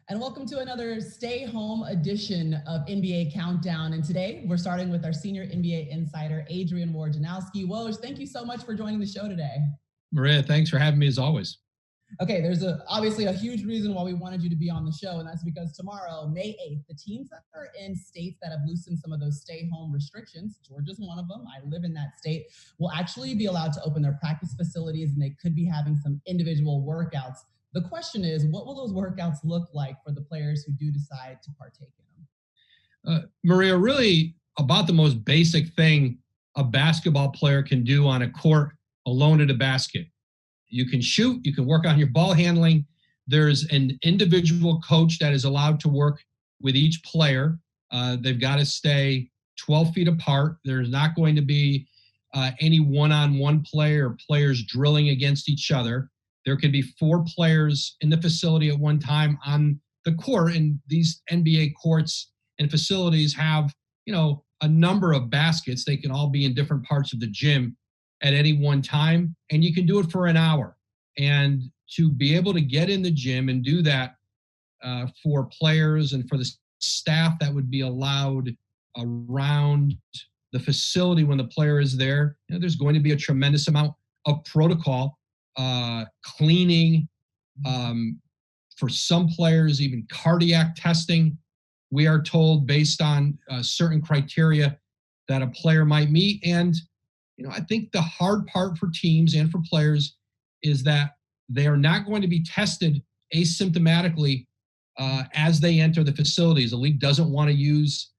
And welcome to another stay home edition of NBA Countdown. And today we're starting with our senior NBA insider, Adrian Wojnarowski. Woj, thank you so much for joining the show today. Maria, thanks for having me as always. Okay, there's obviously a huge reason why we wanted you to be on the show, and that's because tomorrow, May 8th, the teams that are in states that have loosened some of those stay-home restrictions, Georgia's one of them, I live in that state, will actually be allowed to open their practice facilities, and they could be having some individual workouts. The question is, what will those workouts look like for the players who do decide to partake in them? Maria, really about the most basic thing a basketball player can do on a court alone at a basket. You can shoot, you can work on your ball handling. There's an individual coach that is allowed to work with each player. They've got to stay 12 feet apart. There's not going to be any one-on-one players drilling against each other. There can be 4 players in the facility at one time on the court, and these NBA courts and facilities have, a number of baskets. They can all be in different parts of the gym at any one time, and you can do it for an hour. And to be able to get in the gym and do that for players and for the staff that would be allowed around the facility when the player is there, there's going to be a tremendous amount of protocol, cleaning, for some players, even cardiac testing. We are told based on certain criteria that a player might meet. And I think the hard part for teams and for players is that they are not going to be tested asymptomatically as they enter the facilities. The league doesn't want to use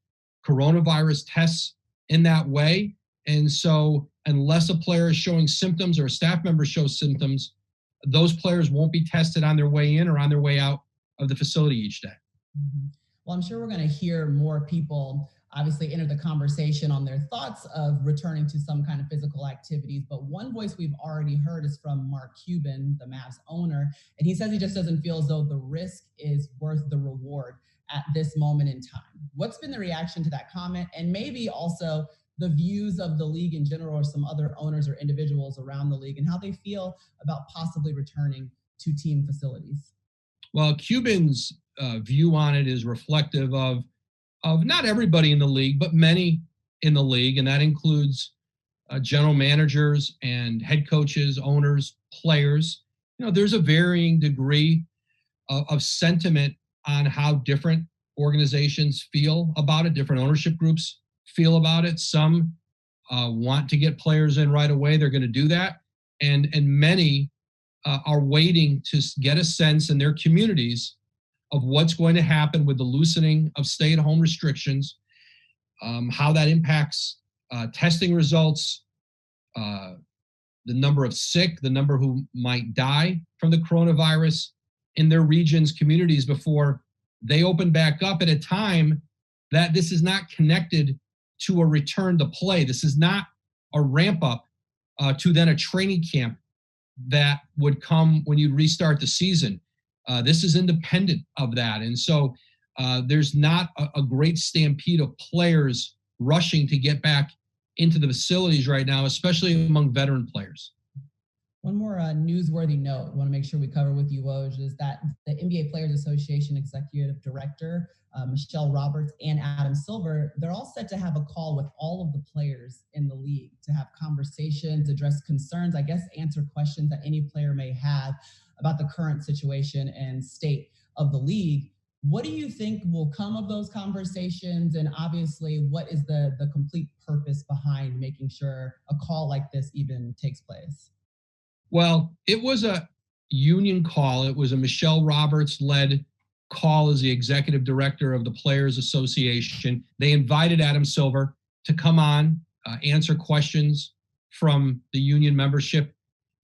coronavirus tests in that way. And so unless a player is showing symptoms or a staff member shows symptoms, those players won't be tested on their way in or on their way out of the facility each day. Mm-hmm. Well, I'm sure we're going to hear more people obviously enter the conversation on their thoughts of returning to some kind of physical activities. But one voice we've already heard is from Mark Cuban, the Mavs owner, and he says he just doesn't feel as though the risk is worth the reward at this moment in time. What's been the reaction to that comment? And maybe also the views of the league in general or some other owners or individuals around the league and how they feel about possibly returning to team facilities? Well, Cuban's view on it is reflective of not everybody in the league, but many in the league, and that includes general managers and head coaches, owners, players. There's a varying degree of sentiment on how different organizations feel about it, different ownership groups feel about it. Some want to get players in right away. They're going to do that. And many are waiting to get a sense in their communities of what's going to happen with the loosening of stay-at-home restrictions, how that impacts testing results, the number of sick, the number who might die from the coronavirus in their regions, communities before they open back up at a time that this is not connected to a return to play. This is not a ramp up to then a training camp that would come when you restart the season. This is independent of that. And so there's not a great stampede of players rushing to get back into the facilities right now, especially among veteran players. One more newsworthy note I want to make sure we cover with you, Woj, is that the NBA Players Association Executive Director, Michelle Roberts and Adam Silver, they're all set to have a call with all of the players in the league to have conversations, address concerns, I guess answer questions that any player may have about the current situation and state of the league. What do you think will come of those conversations? And obviously, what is the complete purpose behind making sure a call like this even takes place? Well, it was a union call. It was a Michelle Roberts-led call as the executive director of the Players Association. They invited Adam Silver to come on, answer questions from the union membership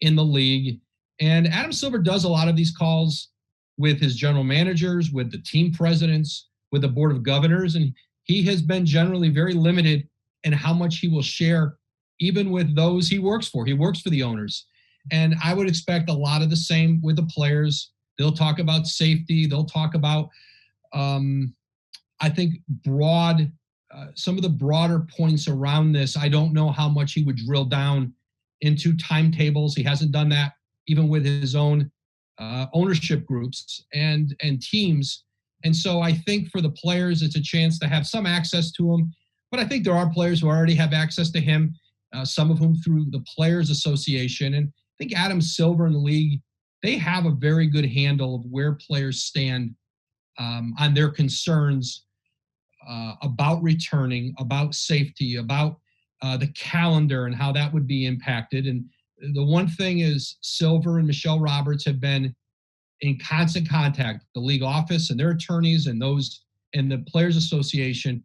in the league. And Adam Silver does a lot of these calls with his general managers, with the team presidents, with the board of governors. And he has been generally very limited in how much he will share, even with those he works for. He works for the owners. And I would expect a lot of the same with the players. They'll talk about safety. They'll talk about, I think, some of the broader points around this. I don't know how much he would drill down into timetables. He hasn't done that even with his own ownership groups and teams. And so I think for the players, it's a chance to have some access to him. But I think there are players who already have access to him, some of whom through the Players Association. And I think Adam Silver and the league, they have a very good handle of where players stand on their concerns about returning, about safety, about the calendar and how that would be impacted. And the one thing is Silver and Michelle Roberts have been in constant contact. The league office and their attorneys and those and the Players Association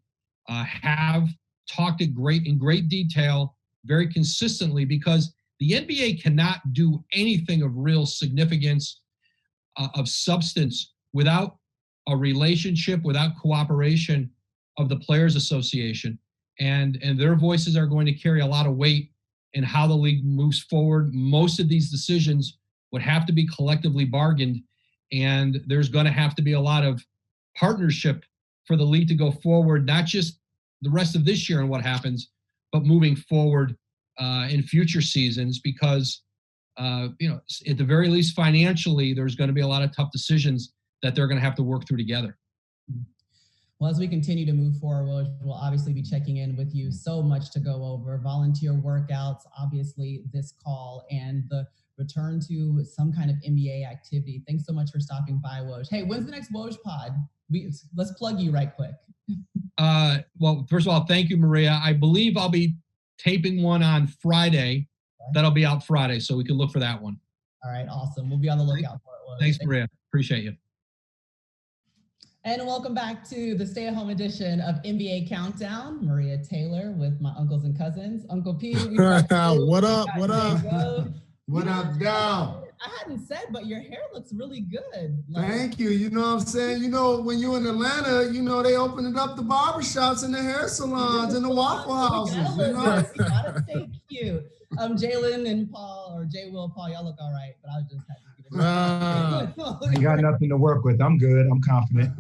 have talked in great detail, very consistently, because the NBA cannot do anything of real significance, of substance, without a relationship, without cooperation of the Players Association. And their voices are going to carry a lot of weight in how the league moves forward. Most of these decisions would have to be collectively bargained, and there's going to have to be a lot of partnership for the league to go forward, not just the rest of this year and what happens, but moving forward in future seasons, because at the very least financially, there's going to be a lot of tough decisions that they're going to have to work through together. Well, as we continue to move forward, we'll obviously be checking in with you. So much to go over. Volunteer workouts, obviously this call, and the return to some kind of NBA activity. Thanks so much for stopping by, Woj. Hey, when's the next Woj pod? Let's plug you right quick. Well, first of all, thank you, Maria. I believe I'll be taping one on Friday. Okay. That'll be out Friday, so we can look for that one. All right, awesome. We'll be on the lookout for it, Woj. Thanks, Maria. Appreciate you. And welcome back to the stay-at-home edition of NBA Countdown. Maria Taylor with my uncles and cousins. Uncle P. What up? What up? What up, down? I hadn't said, but your hair looks really good. Thank you. You know what I'm saying? You know, when you're in Atlanta, you know, they opened up the barbershops and the hair salons and the Waffle Houses. You gotta stay cute. Jalen and Paul, or J. Will, Paul, y'all look all right, but I was just I ain't got nothing to work with. I'm good. I'm confident.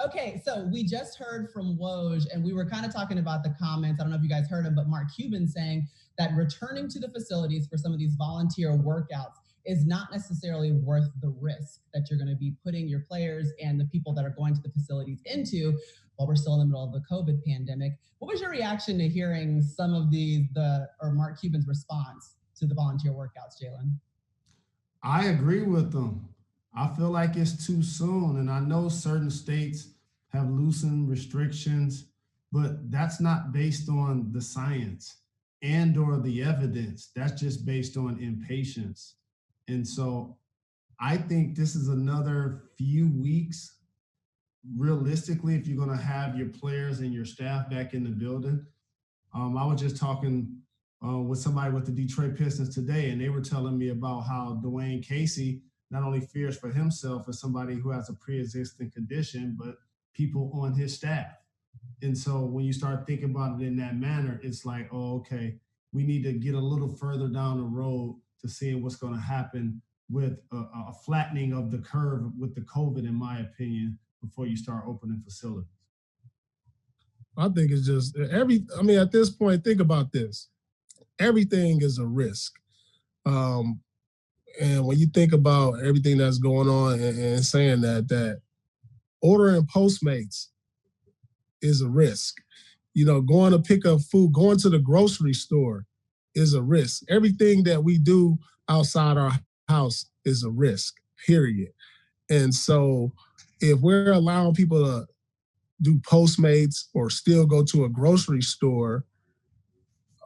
Okay, so we just heard from Woj, and we were kind of talking about the comments. I don't know if you guys heard him, but Mark Cuban saying that returning to the facilities for some of these volunteer workouts is not necessarily worth the risk that you're going to be putting your players and the people that are going to the facilities into while we're still in the middle of the COVID pandemic. What was your reaction to hearing some of or Mark Cuban's response to the volunteer workouts, Jalen? I agree with them. I feel like it's too soon, and I know certain states have loosened restrictions, but that's not based on the science and or the evidence. That's just based on impatience. And so I think this is another few weeks, realistically, if you're going to have your players and your staff back in the building. I was just talking with somebody with the Detroit Pistons today, and they were telling me about how Dwayne Casey not only fears for himself as somebody who has a pre-existing condition, but people on his staff. And so when you start thinking about it in that manner, it's like, oh, okay, we need to get a little further down the road to seeing what's going to happen with a flattening of the curve with the COVID, in my opinion, before you start opening facilities. I think it's just at this point, think about this. Everything is a risk. And when you think about everything that's going on and saying that ordering Postmates is a risk. You know, going to pick up food, going to the grocery store is a risk. Everything that we do outside our house is a risk, period. And so if we're allowing people to do Postmates or still go to a grocery store,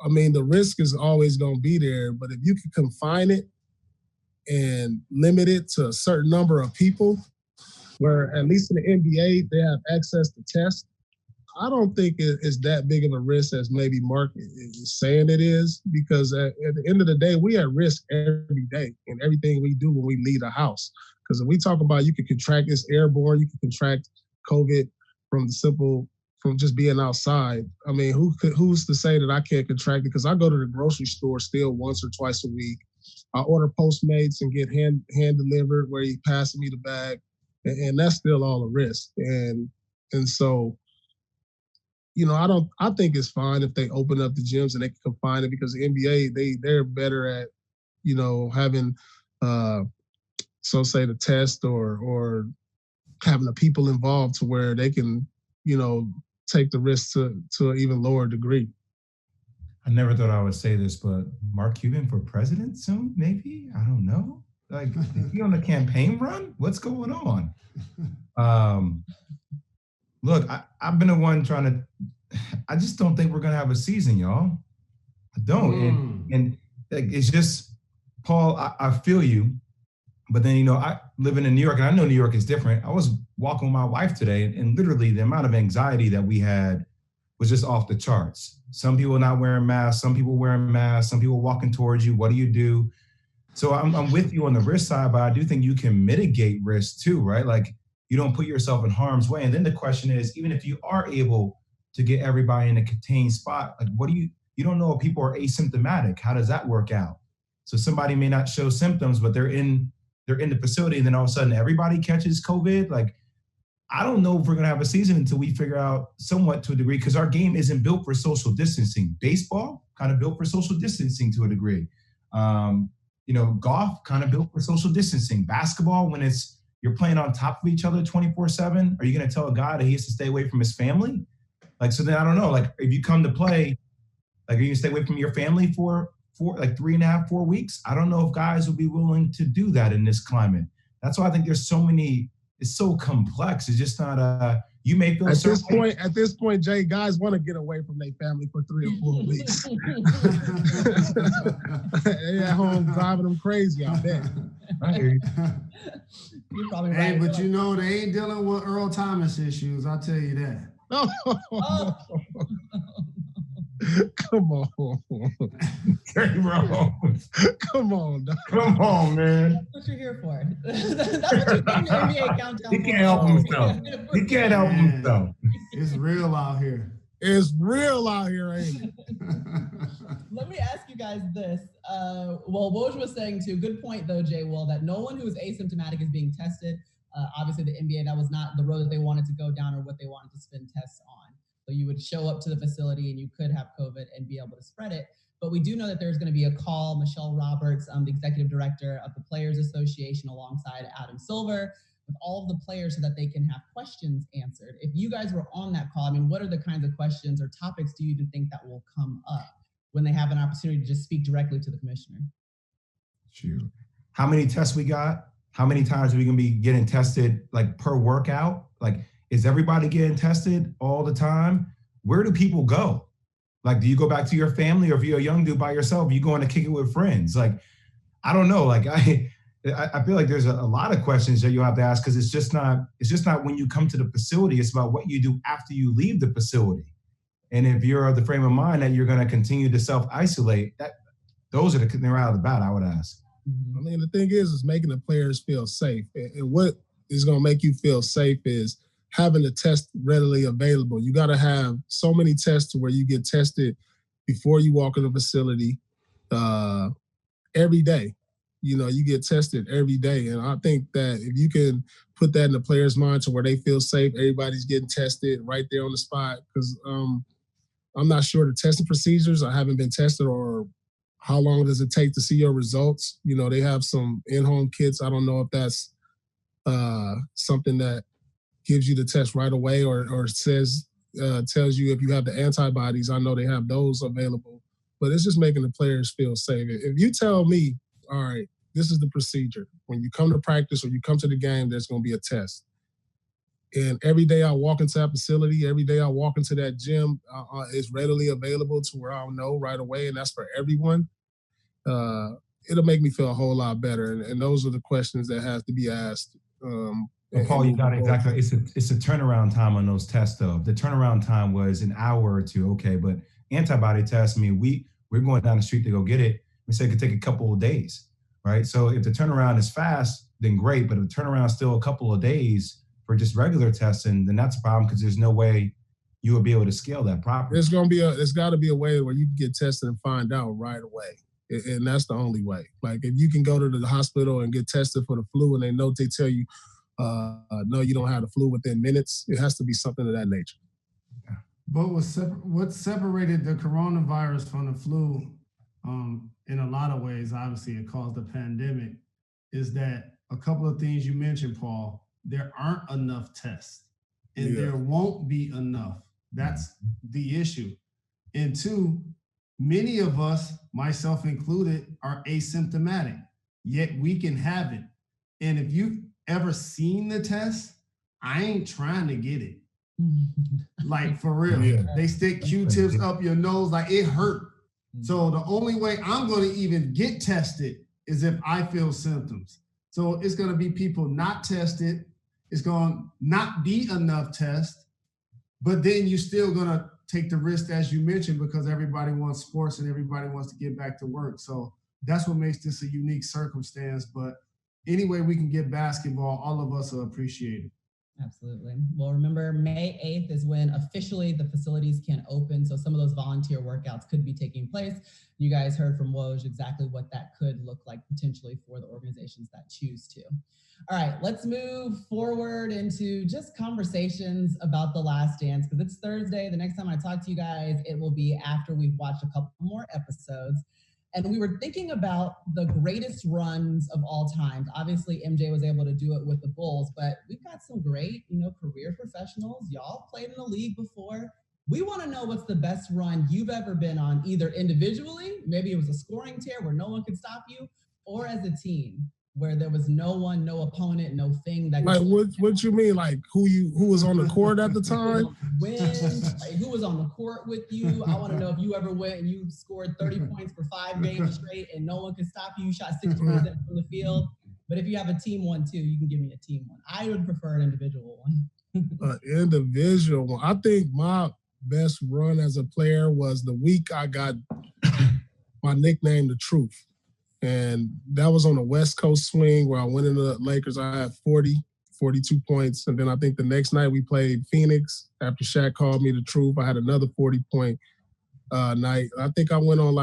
I mean, the risk is always going to be there. But if you can confine it and limit it to a certain number of people, where at least in the NBA, they have access to tests, I don't think it's that big of a risk as maybe Mark is saying it is, because at the end of the day, we at risk every day in everything we do when we leave the house. Because if we talk about you can contract this airborne, you can contract COVID from just being outside. I mean, who's to say that I can't contract it? Because I go to the grocery store still once or twice a week. I order Postmates and get hand delivered where he passing me the bag, and that's still all a risk. And so, you know, I think it's fine if they open up the gyms and they can confine it, because the NBA, they're better at having so say the test or having the people involved to where they can, take the risk to an even lower degree. I never thought I would say this, but Mark Cuban for president soon, maybe? I don't know. Like, is he on a campaign run? What's going on? Look, I've been the one trying to, I just don't think we're going to have a season, y'all. I don't. And like, it's just, Paul, I feel you. But then, I living in New York, and I know New York is different. I was walking with my wife today, and literally the amount of anxiety that we had was just off the charts. Some people not wearing masks, some people wearing masks, some people walking towards you. What do you do? So I'm with you on the risk side, but I do think you can mitigate risk too, right? Like, you don't put yourself in harm's way. And then the question is, even if you are able to get everybody in a contained spot, like, what do you don't know if people are asymptomatic. How does that work out? So somebody may not show symptoms, but they're in the facility, and then all of a sudden everybody catches COVID. Like, I don't know if we're going to have a season until we figure out somewhat to a degree, because our game isn't built for social distancing. Baseball kind of built for social distancing to a degree. Golf kind of built for social distancing. Basketball, when you're playing on top of each other 24/7, are you going to tell a guy that he has to stay away from his family? Like, so then I don't know, like, if you come to play, like, are you going to stay away from your family for 3.5, 4 weeks? I don't know if guys will be willing to do that in this climate. That's why I think there's so many, it's so complex. It's just not you may feel at this point, Jay, guys want to get away from their family for 3 or 4 weeks. They at home driving them crazy, I bet. I hear you. You're probably Hey, right. but they ain't dealing with Earl Thomas issues, I'll tell you that. Oh. Come on. Terry Rose. Come on, dog. Come on, man. That's what you're here for. That's what you came to NBA Countdown. He can't help himself. He can't help himself. It's real out here. It's real out here, ain't it? Let me ask you guys this. Woj was saying too, good point though, Jay Will, that no one who is asymptomatic is being tested. Obviously the NBA, that was not the road that they wanted to go down or what they wanted to spend tests on. So you would show up to the facility and you could have COVID and be able to spread it. But we do know that there's going to be a call. Michelle Roberts, the executive director of the Players Association, alongside Adam Silver, with all of the players so that they can have questions answered. If you guys were on that call, what are the kinds of questions or topics do you even think that will come up when they have an opportunity to just speak directly to the commissioner? Shoot. How many tests we got? How many times are we going to be getting tested, like, per workout? Like, is everybody getting tested all the time? Where do people go? Like, do you go back to your family, or if you're a young dude by yourself, you going to kick it with friends? Like, I don't know. Like, I feel like there's a lot of questions that you have to ask, because it's just not when you come to the facility. It's about what you do after you leave the facility. And if you're of the frame of mind that you're going to continue to self-isolate, those are they're out of the bat, I would ask. The thing is making the players feel safe. And what is going to make you feel safe is having the test readily available. You got to have so many tests to where you get tested before you walk in the facility every day. You get tested every day. And I think that if you can put that in the players' mind to where they feel safe, everybody's getting tested right there on the spot. Because I'm not sure the testing procedures, I haven't been tested, or how long does it take to see your results? They have some in-home kits. I don't know if that's something that gives you the test right away, or tells you if you have the antibodies. I know they have those available, but it's just making the players feel safe. If you tell me, all right, this is the procedure. When you come to practice or you come to the game, there's going to be a test. And every day I walk into that facility, every day I walk into that gym, it's readily available to where I'll know right away, and that's for everyone. It'll make me feel a whole lot better. And those are the questions that have to be asked. Well, Paul, you got it exactly. It's a turnaround time on those tests, though. The turnaround time was an hour or two, okay, but antibody tests, we're going down the street to go get it. We say it could take a couple of days, right? So if the turnaround is fast, then great, but if the turnaround is still a couple of days for just regular testing, then that's a problem, because there's no way you will be able to scale that properly. There's got to be a way where you can get tested and find out right away. And that's the only way. Like, if you can go to the hospital and get tested for the flu and they tell you, no, you don't have the flu within minutes, it has to be something of that nature. But what separated the coronavirus from the flu in a lot of ways, obviously it caused the pandemic, is that a couple of things you mentioned, Paul, there aren't enough tests and there won't be enough. That's the issue. And two, many of us, myself included, are asymptomatic, yet we can have it. And if you've ever seen the test, I ain't trying to get it. Like, for real. Yeah. They stick Q-tips up your nose, like it hurt. So the only way I'm going to even get tested is if I feel symptoms. So it's going to be people not tested. It's going to not be enough tests, but then you're still going to take the risk, as you mentioned, because everybody wants sports and everybody wants to get back to work. So that's what makes this a unique circumstance. But any way we can get basketball, all of us will appreciate it. Absolutely. Well, remember, May 8th is when officially the facilities can open. So some of those volunteer workouts could be taking place. You guys heard from Woj exactly what that could look like potentially for the organizations that choose to. All right, let's move forward into just conversations about The Last Dance, because it's Thursday. The next time I talk to you guys, it will be after we've watched a couple more episodes. And we were thinking about the greatest runs of all time. Obviously, MJ was able to do it with the Bulls, but we've got some great, career professionals. Y'all played in the league before. We want to know what's the best run you've ever been on, either individually, maybe it was a scoring tear where no one could stop you, or as a team where there was no one, no opponent, no thing that. Like what you mean? Like who was on the court at the time? Like who was on the court with you? I want to know if you ever went and you scored 30 points for 5 games straight and no one could stop you. You shot 60% from the field. But if you have a team one too, you can give me a team one. I would prefer an individual one. Individual one. I think my best run as a player was the week I got my nickname, The Truth. And that was on a West Coast swing where I went into the Lakers. I had 42 points. And then I think the next night we played Phoenix. After Shaq called me The Truth, I had another 40-point night. I think I went on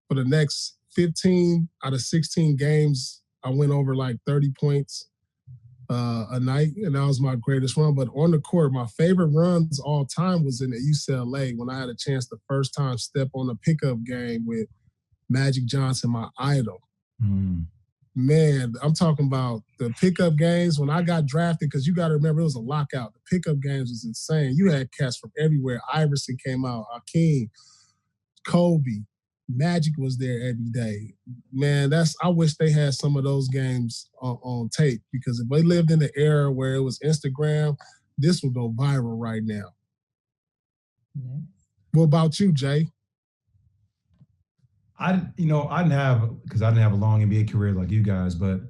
for the next 15 out of 16 games, I went over 30 points a night. And that was my greatest run. But on the court, my favorite runs all time was in the UCLA when I had a chance the first time step on a pickup game with Magic Johnson, my idol. Man, I'm talking about the pickup games when I got drafted, because you got to remember it was a lockout. The pickup games was insane. You had cats from everywhere. Iverson came out, Hakeem, Kobe, Magic was there every day. Man, I wish they had some of those games on tape, because if they lived in the era where it was Instagram, this would go viral right now. What about you, Jay? I didn't have a long NBA career like you guys, but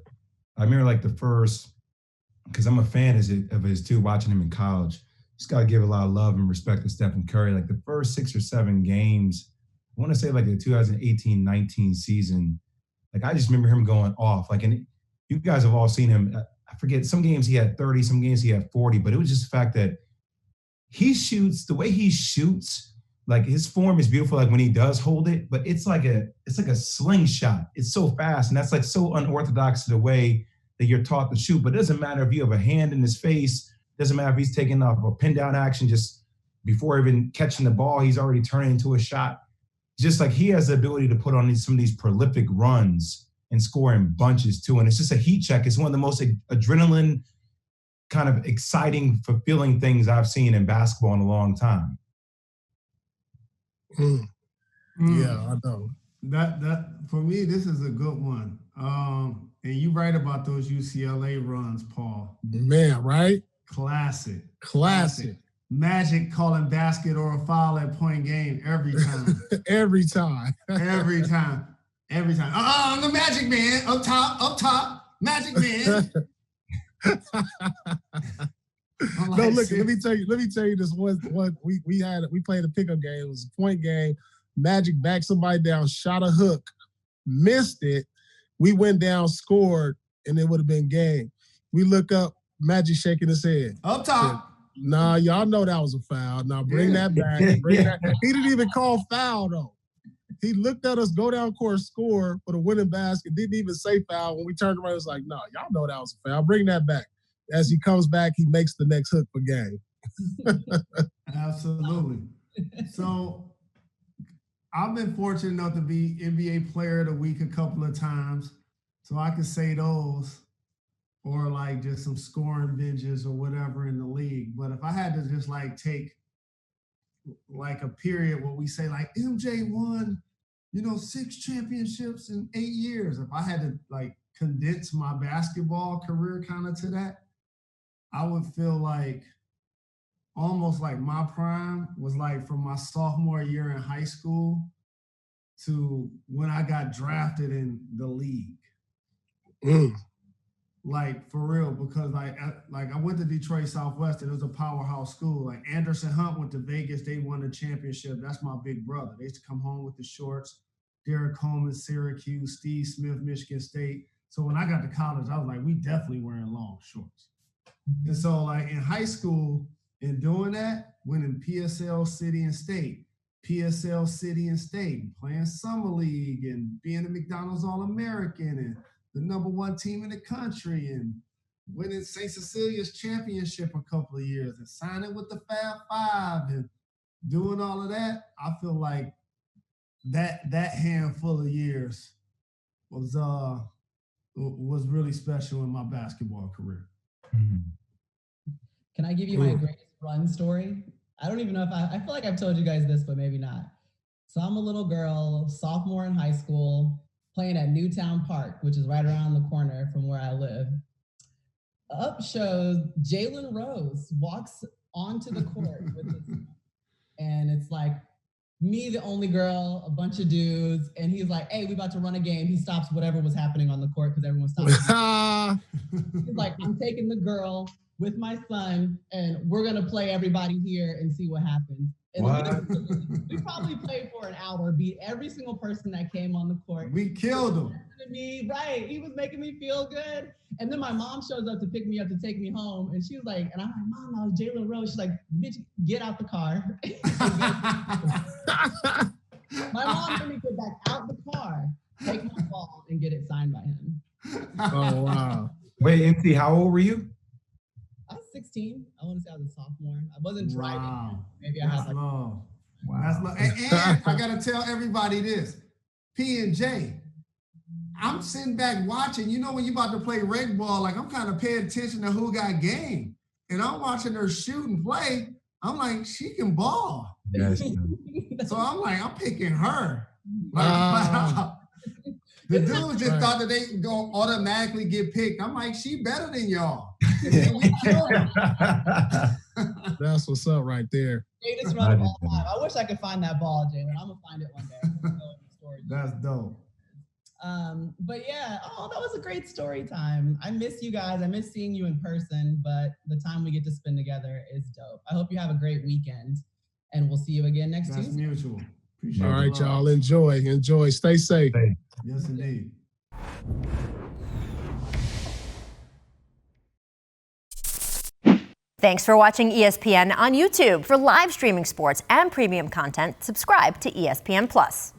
I remember the first, because I'm a fan of his too, watching him in college. Just got to give a lot of love and respect to Stephen Curry. The first 6 or 7 games, I want to say the 2018-19 season, I just remember him going off. And you guys have all seen him. I forget, some games he had 30, some games he had 40, but it was just the fact that he shoots, the way he shoots, his form is beautiful, when he does hold it, but it's like a slingshot. It's so fast, and that's so unorthodox to the way that you're taught to shoot. But it doesn't matter if you have a hand in his face. It doesn't matter if he's taking off a pin down action just before even catching the ball, he's already turning into a shot. Just he has the ability to put on some of these prolific runs and score in bunches too. And it's just a heat check. It's one of the most adrenaline kind of exciting, fulfilling things I've seen in basketball in a long time. Yeah, I know. That for me, this is a good one. And you're right about those UCLA runs, Paul. Man, right? Classic. Magic calling basket or a foul at point game every time. Every time. I'm the Magic Man. Up top, Magic Man. No, look, let me tell you this one we played a pickup game. It was a point game. Magic backed somebody down, shot a hook, missed it. We went down, scored, and it would have been game. We look up, Magic shaking his head. Up top. Said, nah, y'all know that was a foul. Now bring that back. That. He didn't even call foul though. He looked at us, go down court, score for the winning basket. Didn't even say foul. When we turned around, it was like, no, y'all know that was a foul. Bring that back. As he comes back, he makes the next hook for game. Absolutely. So I've been fortunate enough to be NBA Player of the Week a couple of times, so I could say those, or like just some scoring binges or whatever in the league. But if I had to just like take like a period where we say like MJ won, 6 championships in 8 years. If I had to like condense my basketball career kind of to that, I would feel like almost like my prime was like from my sophomore year in high school to when I got drafted in the league. Like for real, because I went to Detroit Southwestern. It was a powerhouse school. Like Anderson Hunt went to Vegas. They won the championship. That's my big brother. They used to come home with the shorts. Derek Coleman, Syracuse, Steve Smith, Michigan State. So when I got to college, I was like, we definitely wearing long shorts. And so like in high school and doing that, winning PSL City and State, playing Summer League and being a McDonald's All-American and the #1 team in the country and winning St. Cecilia's championship a couple of years and signing with the Fab Five and doing all of that, I feel like that handful of years was really special in my basketball career. Can I give you my greatest run story? I don't even know if I feel like I've told you guys this, but maybe not. So I'm a little girl, sophomore in high school, playing at Newtown Park, which is right around the corner from where I live. Up shows Jalen Rose walks onto the court with his, and it's like me, the only girl, a bunch of dudes, and he's like, hey, we about to run a game. He stops whatever was happening on the court because everyone stopped. He's like, I'm taking the girl with my son, and we're gonna play everybody here and see what happens. And we probably played for an hour, beat every single person that came on the court. We killed him. Right, he was making me feel good. And then my mom shows up to pick me up to take me home, and she was like, and I'm like, Mom, I was Jalen Rose. She's like, bitch, get out the car. My mom made me get back out the car, take my ball, and get it signed by him. Oh, wow. Wait, MC, how old were you? I was 16. I want to say I was a sophomore. I wasn't driving. Wow. Maybe I had like. Wow. That's love. And I gotta tell everybody this: P and J. I'm sitting back watching. When you about to play reg ball, like I'm kind of paying attention to who got game, and I'm watching her shoot and play. I'm like, she can ball. Yes. So I'm like, I'm picking her. The dudes just thought that they don't automatically get picked. I'm like, she better than y'all. We killed her. That's what's up right there. Greatest run of all time. I wish I could find that ball, Jalen. I'm gonna find it one day. That's dope. But yeah, that was a great story time. I miss you guys. I miss seeing you in person, but the time we get to spend together is dope. I hope you have a great weekend, and we'll see you again next Tuesday. That's mutual. Appreciate all right, y'all. Enjoy. Stay safe. Yes, indeed. Thanks for watching ESPN on YouTube. For live streaming sports and premium content, subscribe to ESPN+.